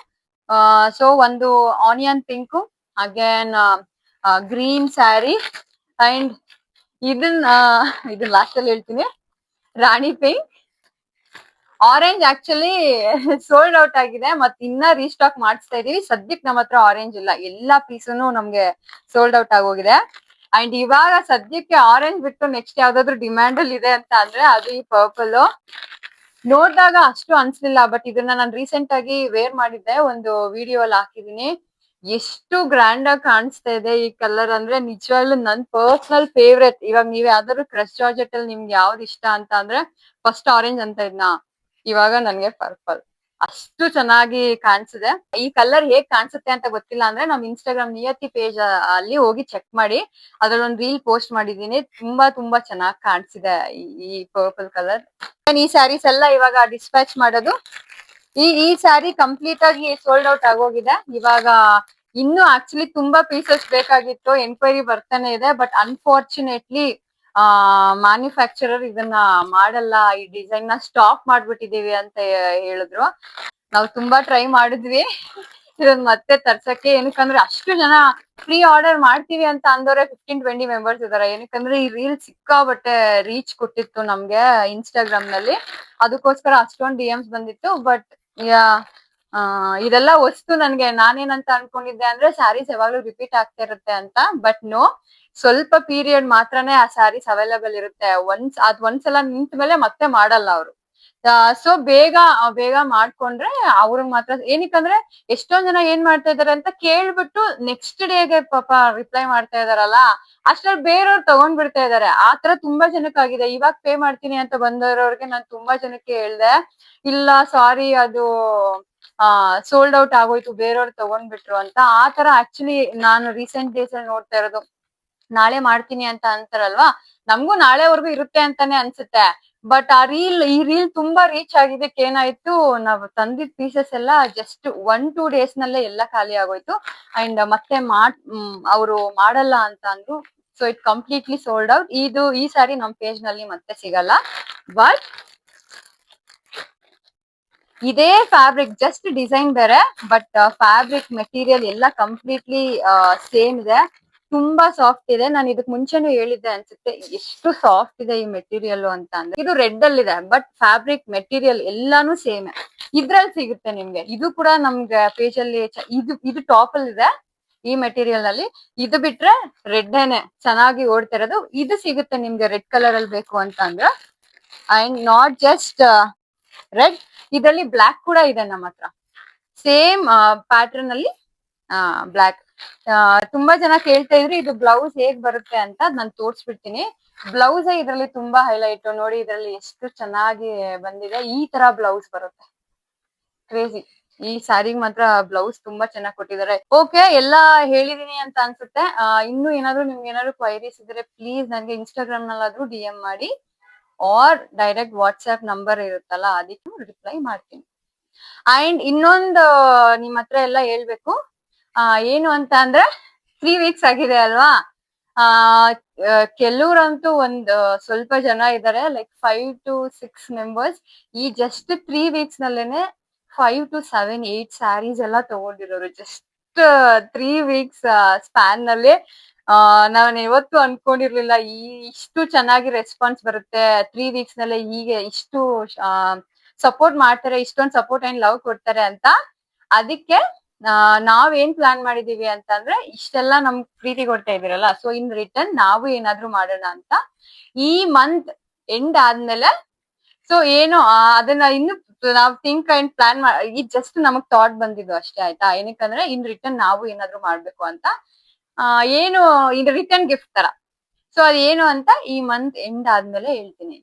ಸೊ ಒಂದು onion pink, again green sari, and ಇದನ್ನ ಲಾಸ್ಟ್ ಅಲ್ಲಿ ಹೇಳ್ತೀನಿ, rani pink. Orange actually sold out ಆಗಿದೆ, ಮತ್ತೆ ಇನ್ನ ರೀಸ್ಟಾಕ್ ಮಾಡಿಸ್ತಾ ಇದೀವಿ. ಸದ್ಯಕ್ಕೆ ನಮ್ಮ ಹತ್ರ ಆರೆಂಜ್ ಇಲ್ಲ, ಎಲ್ಲಾ ಪೀಸನು ನಮ್ಗೆ ಸೋಲ್ಡ್ ಔಟ್ ಆಗೋಗಿದೆ. ಅಂಡ್ ಇವಾಗ ಸದ್ಯಕ್ಕೆ ಆರೆಂಜ್ ಬಿಟ್ಟು ನೆಕ್ಸ್ಟ್ ಯಾವ್ದಾದ್ರು ಡಿಮ್ಯಾಂಡ್ ಅಲ್ಲಿ ಇದೆ ಅಂತ ಅಂದ್ರೆ ಅದು ಈ ಪರ್ಪಲ್. ನೋಡಿದಾಗ ಅಷ್ಟು ಅನ್ಸ್ಲಿಲ್ಲ, ಬಟ್ ಇದನ್ನ ನಾನು ರೀಸೆಂಟ್ ಆಗಿ ವೇರ್ ಮಾಡಿದ್ದೆ, ಒಂದು ವಿಡಿಯೋ ಅಲ್ಲಿ ಹಾಕಿದೀನಿ. ಎಷ್ಟು ಗ್ರ್ಯಾಂಡ್ ಆಗಿ ಕಾಣಿಸ್ತಾ ಇದೆ ಈ ಕಲರ್ ಅಂದ್ರೆ ನಿಜವಾಗ್ಲೂ ನನ್ ಪರ್ಸನಲ್ ಫೇವ್ರೆಟ್. ಇವಾಗ ನೀವ್ ಯಾವ್ದಾದ್ರು ಕ್ರಶ್ ಜಾರ್ಜೆಟ್ ಅಲ್ಲಿ ನಿಮ್ಗೆ ಯಾವ್ದು ಇಷ್ಟ ಅಂತ ಅಂದ್ರೆ ಫಸ್ಟ್ ಆರೆಂಜ್ ಅಂತ ಇದ್ನ, ಇವಾಗ ನನ್ಗೆ ಪರ್ಪಲ್. ಅಷ್ಟು ಚೆನ್ನಾಗಿ ಕಾಣಿಸಿದೆ. ಈ ಕಲರ್ ಹೇಗ್ ಕಾಣಿಸುತ್ತೆ ಅಂತ ಗೊತ್ತಿಲ್ಲ ಅಂದ್ರೆ ನಮ್ ಇನ್ಸ್ಟಾಗ್ರಾಮ್ ನಿಯತಿ ಪೇಜ್ ಅಲ್ಲಿ ಹೋಗಿ ಚೆಕ್ ಮಾಡಿ, ಅದ್ರಲ್ಲಿ ಒಂದು ರೀಲ್ ಪೋಸ್ಟ್ ಮಾಡಿದೀನಿ. ತುಂಬಾ ಚೆನ್ನಾಗಿ ಕಾಣಿಸಿದೆ ಈ ಪರ್ಪಲ್ ಕಲರ್. ಈ ಸ್ಯಾರೀಸ್ ಎಲ್ಲ ಇವಾಗ ಡಿಸ್ಪ್ಯಾಚ್ ಮಾಡೋದು. ಈ ಸ್ಯಾರಿ ಕಂಪ್ಲೀಟ್ ಆಗಿ ಸೋಲ್ಡ್ ಔಟ್ ಆಗೋಗಿದೆ. ಇವಾಗ ಇನ್ನು ಆಕ್ಚುಲಿ ತುಂಬಾ ಪೀಸಸ್ ಬೇಕಾಗಿತ್ತು, ಎನ್ಕ್ವೈರಿ ಬರ್ತಾನೆ ಇದೆ. ಬಟ್ ಅನ್ಫಾರ್ಚುನೇಟ್ಲಿ ಮ್ಯಾನುಫ್ಯಾಕ್ಚರರ್ ಇದನ್ನ ಮಾಡಲ್ಲ, ಈ ಡಿಸೈನ್ ನ ಸ್ಟಾಪ್ ಮಾಡ್ಬಿಟ್ಟಿದೀವಿ ಅಂತ ಹೇಳಿದ್ರು. ನಾವು ತುಂಬಾ ಟ್ರೈ ಮಾಡಿದ್ವಿ ಇದನ್ನ ಮತ್ತೆ ತರ್ಸಕ್ಕೆ. ಏನಕ್ಕಂದ್ರೆ ಅಷ್ಟು ಜನ ಫ್ರೀ ಆರ್ಡರ್ ಮಾಡ್ತೀವಿ ಅಂತ ಅಂದವ್ರೆ 15-20 ಮೆಂಬರ್ಸ್ ಇದಾರೆ. ಏನಕ್ಕಂದ್ರೆ ಈ ರೀಲ್ ಸಿಕ್ಕಾಬಟ್ಟೆ ರೀಚ್ ಕೊಟ್ಟಿತ್ತು ನಮ್ಗೆ ಇನ್ಸ್ಟಾಗ್ರಾಮ್ ನಲ್ಲಿ, ಅದಕ್ಕೋಸ್ಕರ ಅಷ್ಟೊಂದು DMs ಬಂದಿತ್ತು. ಬಟ್ ಇದೆಲ್ಲ ವಸ್ತು ನನ್ಗೆ ನಾನೇನಂತ ಅನ್ಕೊಂಡಿದ್ದೆ ಅಂದ್ರೆ ಸ್ಯಾರೀಸ್ ಯಾವಾಗ್ಲೂ ರಿಪೀಟ್ ಆಗ್ತಾ ಇರುತ್ತೆ ಅಂತ. ಬಟ್ ನೋ, ಸ್ವಲ್ಪ ಪೀರಿಯಡ್ ಮಾತ್ರನೇ ಆ ಸ್ಯಾರೀಸ್ ಅವೈಲಬಲ್ ಇರುತ್ತೆ. ಒಂದ್ಸಲ ನಿಂತ ಮೇಲೆ ಮತ್ತೆ ಮಾಡಲ್ಲ ಅವರು. ಸೊ ಬೇಗ ಮಾಡ್ಕೊಂಡ್ರೆ ಅವ್ರಿಗೆ ಮಾತ್ರ. ಏನಕ್ಕಂದ್ರೆ ಎಷ್ಟೊಂದ್ ಜನ ಏನ್ ಮಾಡ್ತಾ ಇದಾರೆ ಅಂತ ಕೇಳ್ಬಿಟ್ಟು ನೆಕ್ಸ್ಟ್ ಡೇಗೆ ಪಾಪ ರಿಪ್ಲೈ ಮಾಡ್ತಾ ಇದಾರಲ್ಲ, ಅಷ್ಟ್ರಲ್ಲಿ ಬೇರೆಯವ್ರು ತಗೊಂಡ್ ಬಿಡ್ತಾ ಇದಾರೆ. ಆತರ ತುಂಬಾ ಜನಕ್ಕಾಗಿದೆ. ಇವಾಗ ಪೇ ಮಾಡ್ತೀನಿ ಅಂತ ಬಂದವ್ರವ್ರಿಗೆ ನಾನು ತುಂಬಾ ಜನಕ್ಕೆ ಹೇಳ್ದೆ, ಇಲ್ಲ ಸಾರಿ ಅದು ಸೋಲ್ಡ್ ಔಟ್ ಆಗೋಯ್ತು, ಬೇರೆಯವ್ರು ತಗೊಂಡ್ಬಿಟ್ರು ಅಂತ. ಆತರ ಆಕ್ಚುಲಿ ನಾನು ರೀಸೆಂಟ್ ಡೇಸ್ ಅಲ್ಲಿ ನೋಡ್ತಾ ಇರೋದು. ನಾಳೆ ಮಾಡ್ತೀನಿ ಅಂತ ಅಂತಾರಲ್ವಾ, ನಮ್ಗೂ ನಾಳೆವರೆಗೂ ಇರುತ್ತೆ ಅಂತಾನೆ ಅನ್ಸುತ್ತೆ. ಬಟ್ ಈ ರೀಲ್ ತುಂಬಾ ರೀಚ್ ಆಗಿದ್ದಕ್ಕೆ ಏನಾಯ್ತು, ನಾವು ತಂದಿದ್ ಪೀಸಸ್ ಎಲ್ಲ ಜಸ್ಟ್ 1-2 ಡೇಸ್ ನಲ್ಲೇ ಎಲ್ಲ ಖಾಲಿ ಆಗೋಯ್ತು. ಅಂಡ್ ಮತ್ತೆ ಅವರು ಮಾಡಲ್ಲ ಅಂತ ಅಂದ್ರು. So it completely sold out. ಈ ಸಾರಿ ನಮ್ ಪೇಜ್ ನಲ್ಲಿ ಮತ್ತೆ ಸಿಗಲ್ಲ. ಬಟ್ ಇದೇ ಫ್ಯಾಬ್ರಿಕ್, ಜಸ್ಟ್ ಡಿಸೈನ್ ಬೇರೆ, ಬಟ್ ಫ್ಯಾಬ್ರಿಕ್ ಮೆಟೀರಿಯಲ್ ಎಲ್ಲ ಕಂಪ್ಲೀಟ್ಲಿ ಸೇಮ್ ಇದೆ. ತುಂಬಾ ಸಾಫ್ಟ್ ಇದೆ. ನಾನು ಇದಕ್ ಮುಂಚೆನೂ ಹೇಳಿದ್ದೆ ಅನ್ಸುತ್ತೆ ಎಷ್ಟು ಸಾಫ್ಟ್ ಇದೆ ಈ ಮೆಟೀರಿಯಲ್ ಅಂತ. ಅಂದ್ರೆ ಇದು ರೆಡ್ ಅಲ್ಲಿ ಇದೆ, ಬಟ್ ಫ್ಯಾಬ್ರಿಕ್ ಮೆಟೀರಿಯಲ್ ಎಲ್ಲಾನು ಸೇಮ್. ಇದ್ರಲ್ಲಿ ಸಿಗುತ್ತೆ ನಿಮ್ಗೆ. ಇದು ಕೂಡ ನಮ್ಗೆ ಪೇಜ್ ಅಲ್ಲಿ ಇದು ಟಾಪ್ ಅಲ್ಲಿ ಇದೆ ಈ ಮೆಟೀರಿಯಲ್ ನಲ್ಲಿ. ಇದು ಬಿಟ್ರೆ ರೆಡ್ ಏನೆ ಚೆನ್ನಾಗಿ ಓಡ್ತಾ ಇರೋದು. ಇದು ಸಿಗುತ್ತೆ ನಿಮ್ಗೆ ರೆಡ್ ಕಲರ್ ಅಲ್ಲಿ ಬೇಕು ಅಂತ ಅಂದ್ರೆ. ಅಂಡ್ ನಾಟ್ ಜಸ್ಟ್ ರೆಡ್, ಇದರಲ್ಲಿ ಬ್ಲಾಕ್ ಕೂಡ ಇದೆ ನಮ್ಮ ಹತ್ರ. ಸೇಮ್ ಪ್ಯಾಟರ್ನ್ ಅಲ್ಲಿ ಬ್ಲಾಕ್. ತುಂಬಾ ಜನ ಕೇಳ್ತಾ ಇದ್ರಿ ಇದು ಬ್ಲೌಸ್ ಹೇಗ್ ಬರುತ್ತೆ ಅಂತ ನಾನು ತೋರ್ಸ್ಬಿಡ್ತೀನಿ. ಬ್ಲೌಸ್ ಇದ್ರಲ್ಲಿ ತುಂಬಾ ಹೈಲೈಟ್ ನೋಡಿ, ಇದ್ರಲ್ಲಿ ಎಷ್ಟು ಚೆನ್ನಾಗಿ ಬಂದಿದೆ. ಈ ತರ ಬ್ಲೌಸ್ ಬರುತ್ತೆ, ಕ್ರೇಜಿ. ಈ ಸ್ಯಾರಿಗೆ ಮಾತ್ರ ಬ್ಲೌಸ್ ತುಂಬಾ ಚೆನ್ನಾಗಿ ಕೊಟ್ಟಿದ್ದಾರೆ. ಓಕೆ, ಎಲ್ಲಾ ಹೇಳಿದೀನಿ ಅಂತ ಅನ್ಸುತ್ತೆ. ಇನ್ನು ಏನಾದ್ರು ನಿಮ್ಗೆ ಏನಾದ್ರು ಕ್ವೈರೀಸ್ ಇದ್ರೆ ಪ್ಲೀಸ್ ನನ್ಗೆ ಇನ್ಸ್ಟಾಗ್ರಾಮ್ ನಲ್ಲಾದ್ರೂ DM ಮಾಡಿ, ಆರ್ ಡೈರೆಕ್ಟ್ ವಾಟ್ಸ್ಆಪ್ ನಂಬರ್ ಇರುತ್ತಲ್ಲ ಅದಕ್ಕೆ ರಿಪ್ಲೈ ಮಾಡ್ತೀನಿ. ಅಂಡ್ ಇನ್ನೊಂದು ನಿಮ್ ಹತ್ರ ಎಲ್ಲ ಹೇಳ್ಬೇಕು, ಏನು ಅಂತ ಅಂದ್ರೆ 3 ವೀಕ್ಸ್ ಆಗಿದೆ ಅಲ್ವಾ. ಕೆಲವ್ರಂತೂ ಒಂದ್ ಸ್ವಲ್ಪ ಜನ ಇದಾರೆ, ಲೈಕ್ 5 to 6 ಮೆಂಬರ್ಸ್ ಈ ಜಸ್ಟ್ 3 ವೀಕ್ಸ್ ನಲ್ಲೇನೆ 5 to 7, 8 ಸ್ಯಾರೀಸ್ ಎಲ್ಲ ತಗೊಂಡಿರೋರು ಜಸ್ಟ್ 3 ವೀಕ್ಸ್ ಸ್ಪ್ಯಾನ್ ನಲ್ಲಿ. ನಾನು ಯಾವತ್ತು ಅನ್ಕೊಂಡಿರ್ಲಿಲ್ಲ ಇಷ್ಟು ಚೆನ್ನಾಗಿ ರೆಸ್ಪಾನ್ಸ್ ಬರುತ್ತೆ 3 ವೀಕ್ಸ್ ನಲ್ಲೇ, ಹೀಗೆ ಇಷ್ಟು ಸಪೋರ್ಟ್ ಮಾಡ್ತಾರೆ, ಇಷ್ಟೊಂದು ಸಪೋರ್ಟ್ ಅಂಡ್ ಲವ್ ಕೊಡ್ತಾರೆ ಅಂತ. ಅದಕ್ಕೆ ನಾವ್ ಏನ್ ಪ್ಲಾನ್ ಮಾಡಿದೀವಿ ಅಂತಂದ್ರೆ, ಇಷ್ಟೆಲ್ಲ ನಮ್ ಪ್ರೀತಿ ಕೊಡ್ತಾ ಇದೀರಲ್ಲ, ಸೊ ಇನ್ ರಿಟರ್ನ್ ನಾವು ಏನಾದ್ರು ಮಾಡೋಣ ಅಂತ ಈ ಮಂತ್ ಎಂಡ್ ಆದ್ಮೇಲೆ. ಸೊ ಏನು ಅದನ್ನ ಇನ್ನು ನಾವ್ ಥಿಂಕ್ ಅಂಡ್ ಪ್ಲಾನ್ ಈ ಜಸ್ಟ್ ನಮಗ್ ಥಾಟ್ ಬಂದಿದ್ದು ಅಷ್ಟೇ, ಆಯ್ತಾ. ಏನಕ್ಕಂದ್ರೆ ಇನ್ ರಿಟರ್ನ್ ನಾವು ಏನಾದ್ರು ಮಾಡ್ಬೇಕು ಅಂತ, ಏನು ಇನ್ ರಿಟರ್ನ್ ಗಿಫ್ಟ್ ತರ. ಸೊ ಅದೇನು ಅಂತ ಈ ಮಂತ್ ಎಂಡ್ ಆದ್ಮೇಲೆ ಹೇಳ್ತೀನಿ.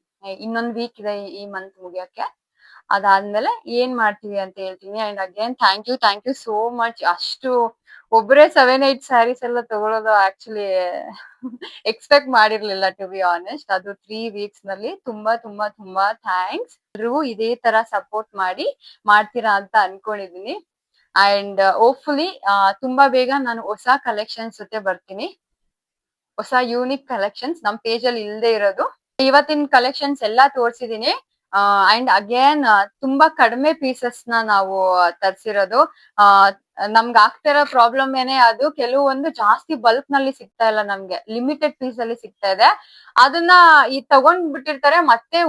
ಇನ್ನೊಂದ್ ವೀಕ್ ಇದೆ ಈ ಮಂತ್ ಮುಗಿಯಕ್ಕೆ. ಅದಾದ್ಮೇಲೆ ಏನ್ ಮಾಡ್ತೀವಿ ಅಂತ ಹೇಳ್ತೀನಿ. And again thank you so much. ಅಷ್ಟು ಒಬ್ಬರೇ 7-8 ಸ್ಯಾರೀಸ್ ಎಲ್ಲ ತಗೊಳ್ಳೋದು ಆಕ್ಚುಲಿ ಎಕ್ಸ್ಪೆಕ್ಟ್ ಮಾಡಿರ್ಲಿಲ್ಲ, ಟು ಬಿ ಆನೆಸ್ಟ್. ಅದು 3 ವೀಕ್ಸ್ ನಲ್ಲಿ ತುಂಬಾ ತುಂಬಾ ತುಂಬಾ ಥ್ಯಾಂಕ್ಸ್. ಎಲ್ರಿಗೂ ಇದೇ ತರ ಸಪೋರ್ಟ್ ಮಾಡ್ತೀರಾ ಅಂತ ಅನ್ಕೊಂಡಿದೀನಿ. ಅಂಡ್ ಹೋಪ್ಫುಲಿ ತುಂಬಾ ಬೇಗ ನಾನು ಹೊಸ ಕಲೆಕ್ಷನ್ಸ್ ಜೊತೆ ಬರ್ತೀನಿ, ಹೊಸ ಯೂನಿಕ್ ಕಲೆಕ್ಷನ್ಸ್ ನಮ್ ಪೇಜ್ ಅಲ್ಲಿ ಇಲ್ದೇ ಇರೋದು. ಇವತ್ತಿನ ಕಲೆಕ್ಷನ್ಸ್ ಎಲ್ಲಾ ತೋರ್ಸಿದೀನಿ. ಅಂಡ್ ಅಗೇನ್ ತುಂಬಾ ಕಡಿಮೆ ಪೀಸಸ್ ನಾವು ತರ್ಸಿರೋದು. ನಮ್ಗೆ ಆಗ್ತಿರೋ ಪ್ರಾಬ್ಲಮ್ ಏನೇ ಅದು, ಕೆಲವೊಂದು ಜಾಸ್ತಿ ಬಲ್ಕ್ ನಲ್ಲಿ ಸಿಗ್ತಾ ಇಲ್ಲ ನಮ್ಗೆ, ಲಿಮಿಟೆಡ್ ಪೀಸ್ ಅಲ್ಲಿ ಸಿಗ್ತಾ ಇದೆ. ಅದನ್ನ ತಗೊಂಡ್ ಬಿಟ್ಟಿರ್ತಾರೆ, ಮತ್ತೆ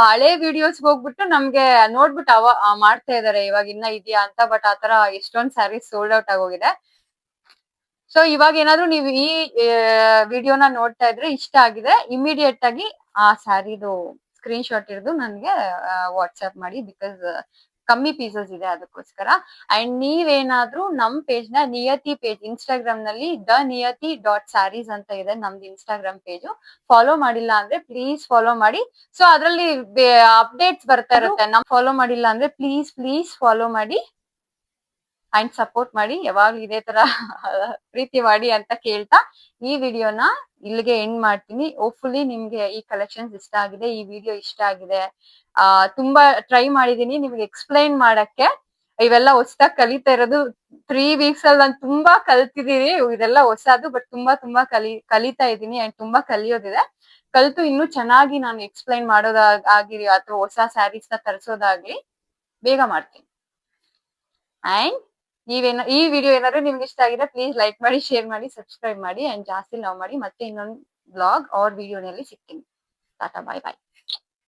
ಹಳೆ ವಿಡಿಯೋಸ್ ಹೋಗ್ಬಿಟ್ಟು ನಮ್ಗೆ ನೋಡ್ಬಿಟ್ಟು ಮಾಡ್ತಾ ಇದಾರೆ ಇವಾಗ ಇನ್ನ ಇದೆಯಾ ಅಂತ. ಬಟ್ ಆತರ ಎಷ್ಟೊಂದ್ ಸ್ಯಾರೀಸ್ ಸೋಲ್ಡ್ ಔಟ್ ಆಗೋಗಿದೆ. ಸೊ ಇವಾಗ ಏನಾದ್ರು ನೀವು ಈ ವಿಡಿಯೋನ ನೋಡ್ತಾ ಇದ್ರೆ ಇಷ್ಟ ಆಗಿದೆ, ಇಮಿಡಿಯೇಟ್ ಆಗಿ ಆ ಸ್ಯಾರಿದು ಸ್ಕ್ರೀನ್ ಶಾಟ್ ಹಿಡಿದು ನನ್ಗೆ ವಾಟ್ಸ್ಆಪ್ ಮಾಡಿ, ಬಿಕಾಸ್ ಕಮ್ಮಿ ಪೀಸಸ್ ಇದೆ ಅದಕ್ಕೋಸ್ಕರ. ಅಂಡ್ ನೀವೇನಾದ್ರೂ ನಮ್ ಪೇಜ್ ನ ನಿಯತಿ ಪೇಜ್ ಇನ್ಸ್ಟಾಗ್ರಾಮ್ ನಲ್ಲಿ theNiyati.sarees ಅಂತ ಇದೆ ನಮ್ದು ಇನ್ಸ್ಟಾಗ್ರಾಮ್ ಪೇಜ್. ಫಾಲೋ ಮಾಡಿಲ್ಲ ಅಂದ್ರೆ ಪ್ಲೀಸ್ ಫಾಲೋ ಮಾಡಿ. ಸೊ ಅದ್ರಲ್ಲಿ ಅಪ್ಡೇಟ್ಸ್ ಬರ್ತಾ ಇರುತ್ತೆ. ನಮ್ ಫಾಲೋ ಮಾಡಿಲ್ಲ ಅಂದ್ರೆ ಪ್ಲೀಸ್ ಫಾಲೋ ಮಾಡಿ ಅಂಡ್ ಸಪೋರ್ಟ್ ಮಾಡಿ. ಯಾವಾಗ್ಲೂ ಇದೇ ತರ ಪ್ರೀತಿ ಮಾಡಿ ಅಂತ ಕೇಳ್ತಾ ಈ ವಿಡಿಯೋನ ಇಲ್ಲಿಗೆ ಎಂಡ್ ಮಾಡ್ತೀನಿ. ಹೋಪ್ಫುಲಿ ನಿಮ್ಗೆ ಈ ಕಲೆಕ್ಷನ್ಸ್ ಇಷ್ಟ ಆಗಿದೆ, ಈ ವಿಡಿಯೋ ಇಷ್ಟ ಆಗಿದೆ. ತುಂಬಾ ಟ್ರೈ ಮಾಡಿದೀನಿ ನಿಮ್ಗೆ ಎಕ್ಸ್ಪ್ಲೈನ್ ಮಾಡಕ್ಕೆ. ಇವೆಲ್ಲ ಹೊಸದಾಗಿ ಕಲಿತಾ ಇರೋದು 3 ವೀಕ್ಸ್ ಅಲ್ಲಿ ನಾನು ತುಂಬಾ ಕಲ್ತಿದೀನಿ. ಇದೆಲ್ಲ ಹೊಸದು, ಬಟ್ ತುಂಬಾ ಕಲಿತಾ ಇದ್ದೀನಿ. ಅಂಡ್ ತುಂಬಾ ಕಲಿಯೋದಿದೆ. ಕಲ್ತು ಇನ್ನೂ ಚೆನ್ನಾಗಿ ನಾನು ಎಕ್ಸ್ಪ್ಲೈನ್ ಮಾಡೋದಾಗಿರಿ ಅಥವಾ ಹೊಸ ಸ್ಯಾರೀಸ್ ನ ತರಿಸೋದಾಗ್ಲಿ ಬೇಗ ಮಾಡ್ತೀನಿ. ಅಂಡ್ ಈ ವಿಡಿಯೋ ಏನಾದ್ರು ನಿಮ್ಗೆ ಇಷ್ಟ ಆಗಿದೆ ಪ್ಲೀಸ್ ಲೈಕ್ ಮಾಡಿ, ಶೇರ್ ಮಾಡಿ, ಸಬ್ಸ್ಕ್ರೈಬ್ ಮಾಡಿ ಅಂಡ್ ಜಾಸ್ತಿ ಲವ್ ಮಾಡಿ. ಮತ್ತೆ ಇನ್ನೊಂದು ಬ್ಲಾಗ್ ಆರ್ ವಿಡಿಯೋನಲ್ಲಿ ಸಿಗ್ತೀನಿ. ಟಾಟಾ, ಬಾಯ್ ಬಾಯ್.